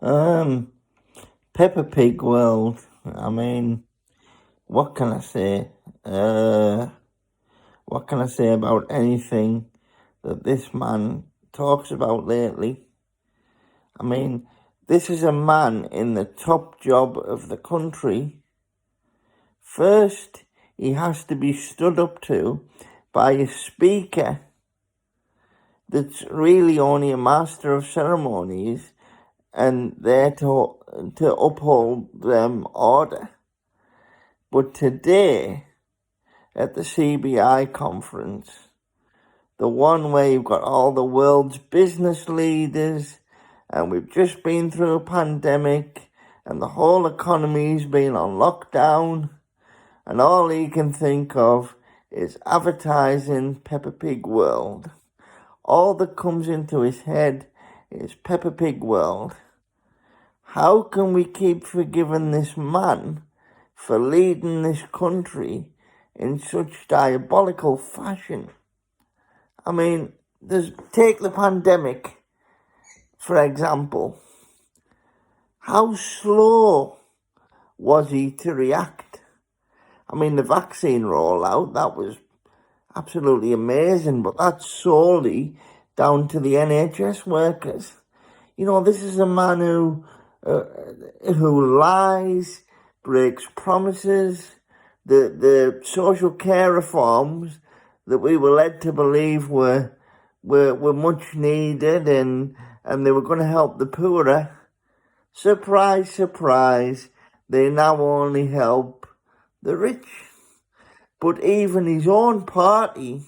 Um, Peppa Pig world. I mean, what can I say? What can I say about anything that this man talks about lately? I mean, this is a man in the top job of the country. First, he has to be stood up to by a speaker that's really only a master of ceremonies and there to uphold order. But today, at the CBI conference, the one where you've got all the world's business leaders, and we've just been through a pandemic, and the whole economy's been on lockdown, and all he can think of is advertising Peppa Pig World. All that comes into his head is Peppa Pig World. How can we keep forgiving this man for leading this country in such diabolical fashion? I mean, take the pandemic, for example. How slow was he to react? I mean, the vaccine rollout, that was absolutely amazing, but that's solely down to the NHS workers. You know, this is a man who lies, breaks promises. The social care reforms that we were led to believe were much needed and they were going to help the poorer. Surprise, surprise, they now only help the rich. But even his own party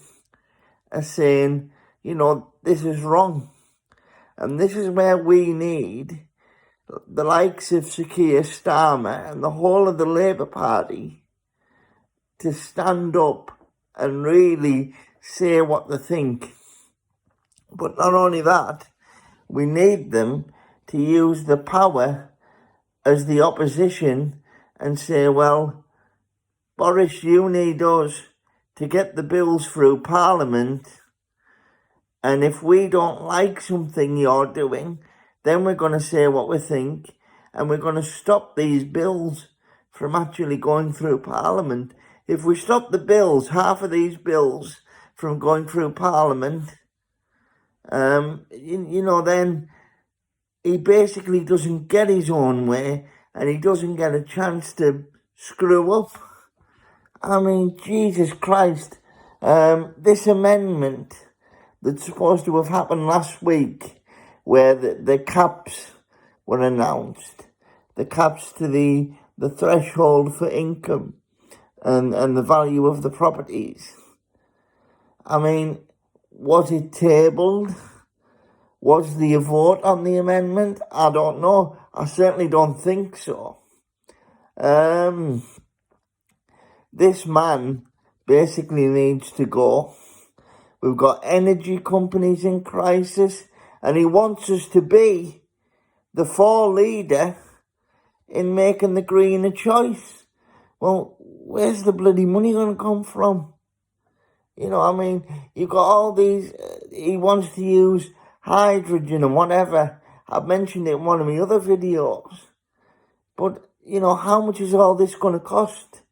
are saying, you know, this is wrong. And this is where we need the likes of Sir Keir Starmer and the whole of the Labour Party to stand up and really say what they think. But not only that, we need them to use the power as the opposition and say, well, Boris, you need us to get the bills through Parliament, and if we don't like something you're doing, then we're going to say what we think, and we're going to stop these bills from actually going through Parliament. If we stop the bills, half of these bills from going through Parliament, then he basically doesn't get his own way, and he doesn't get a chance to screw up. I mean, Jesus Christ, this amendment that's supposed to have happened last week, where the caps were announced, the caps to the threshold for income and the value of the properties. I mean, was it tabled? Was there a vote on the amendment? I don't know. I certainly don't think so. This man basically needs to go. We've got energy companies in crisis, and he wants us to be the leader in making the greener choice. Well, where's the bloody money going to come from? You know, I mean, you've got all these, he wants to use hydrogen and whatever. I've mentioned it in one of my other videos. But, you know, how much is all this going to cost?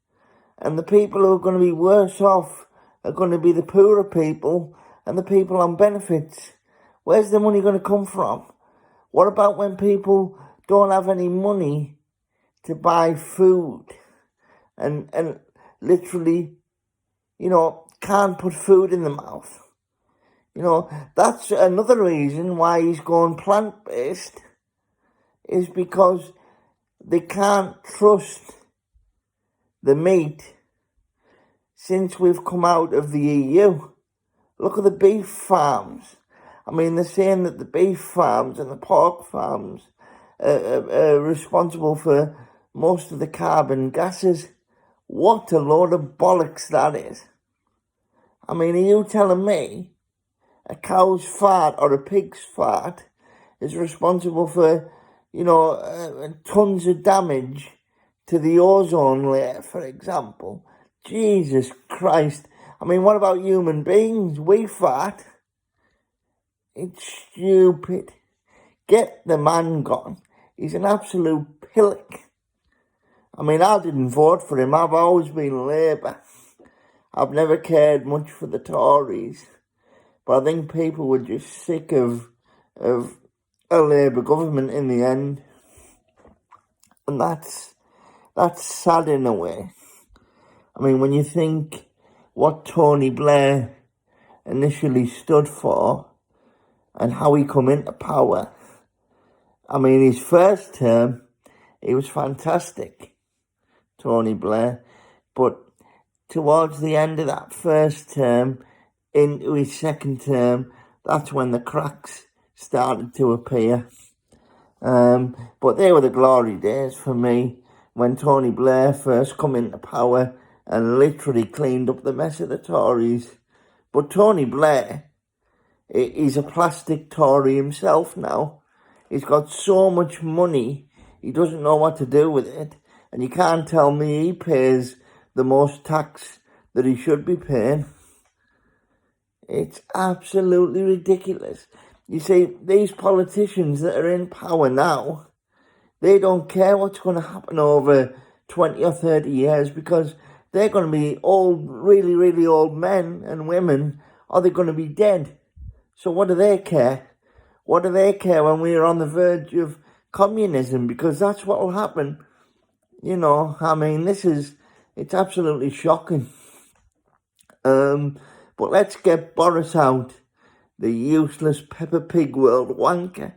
And the people who are going to be worse off are going to be the poorer people and the people on benefits. Where's the money going to come from? What about when people don't have any money to buy food and literally, you know, can't put food in the mouth? You know, that's another reason why he's going plant-based, is because they can't trust the meat since we've come out of the EU. Look at the beef farms. I mean, they're saying that the beef farms and the pork farms are responsible for most of the carbon gases. What a load of bollocks that is. I mean, are you telling me a cow's fart or a pig's fart is responsible for, you know, tons of damage to the ozone layer, for example? Jesus Christ. I mean, what about human beings? We fart. It's stupid. Get the man gone. He's an absolute pillock. I mean, I didn't vote for him. I've always been Labour. I've never cared much for the Tories. But I think people were just sick of a Labour government in the end. And that's sad in a way. I mean, when you think what Tony Blair initially stood for and how he come into power, I mean, his first term, he was fantastic, Tony Blair. But towards the end of that first term, into his second term, that's when the cracks started to appear. But they were the glory days for me, when Tony Blair first come into power and literally cleaned up the mess of the Tories. But Tony Blair, he's a plastic Tory himself now. He's got so much money, he doesn't know what to do with it. And you can't tell me he pays the most tax that he should be paying. It's absolutely ridiculous. You see, these politicians that are in power now, they don't care what's going to happen over 20 or 30 years, because they're going to be old, really, really old men and women, or they're going to be dead. So what do they care? What do they care when we're on the verge of communism? Because that's what will happen. You know, I mean, it's absolutely shocking. But let's get Boris out, the useless Peppa Pig world wanker.